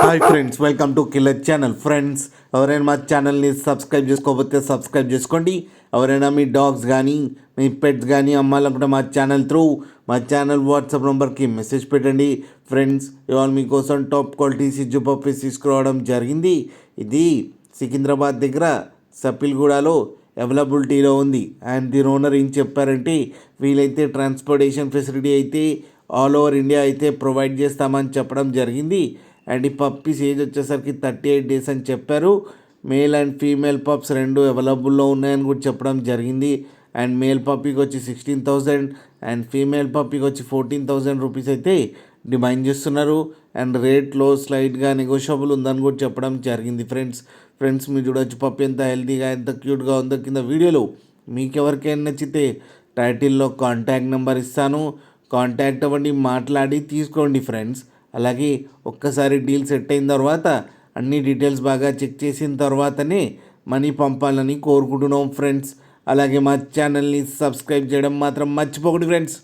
Hi friends, welcome to killer channel. Friends, ఎవరైనా మా ఛానల్ని సబ్స్క్రైబ్ చేసుకోకపోతే సబ్స్క్రైబ్ చేసుకోండి. ఎవరైనా మీ డాగ్స్ కానీ మీ పెట్స్ కానీ అమ్మాలనుకుంటే మా ఛానల్ వాట్సాప్ నెంబర్కి మెసేజ్ పెట్టండి. ఫ్రెండ్స్, ఇవాళ మీకోసం టాప్ క్వాలిటీ సిజ్జు పప్పీస్ తీసుకురావడం జరిగింది. ఇది సికింద్రాబాద్ దగ్గర సపిల్గూడలో అవైలబిలిటీలో ఉంది. అండ్ దీని ఓనర్ ఏం చెప్పారంటే, వీలైతే ట్రాన్స్పోర్టేషన్ ఫెసిలిటీ అయితే ఆల్ ఓవర్ ఇండియా అయితే ప్రొవైడ్ చేస్తామని చెప్పడం జరిగింది. అండ్ ఈ పప్పీస్ ఏజ్ వచ్చేసరికి 38 days అని చెప్పారు. మేల్ అండ్ ఫీమేల్ పప్స్ రెండు అవైలబుల్లో ఉన్నాయని కూడా చెప్పడం జరిగింది. అండ్ మేల్ పప్పీకి వచ్చి 16,000 అండ్ ఫీమేల్ పప్పీకి వచ్చి 14,000 రూపీస్ అయితే డిమాండ్ చేస్తున్నారు. అండ్ రేట్లో స్లైట్గా నెగోషియబుల్ ఉందని కూడా చెప్పడం జరిగింది. ఫ్రెండ్స్ మీరు చూడవచ్చు పప్పి ఎంత హెల్తీగా ఎంత క్యూట్గా ఉందో. కింద వీడియోలో మీకు ఎవరికైనా నచ్చితే టైటిల్లో కాంటాక్ట్ నెంబర్ ఇస్తాను, కాంటాక్ట్ అవ్వండి, మాట్లాడి తీసుకోండి ఫ్రెండ్స్. అలాగే ఒక్కసారి డీల్ సెట్ అయిన తర్వాత అన్ని డీటెయిల్స్ బాగా చెక్ చేసిన తర్వాతనే మనీ పంపాలని కోరుకుంటున్నాం ఫ్రెండ్స్. అలాగే మా ఛానల్ని సబ్స్క్రైబ్ చేయడం మాత్రం మర్చిపోకండి ఫ్రెండ్స్.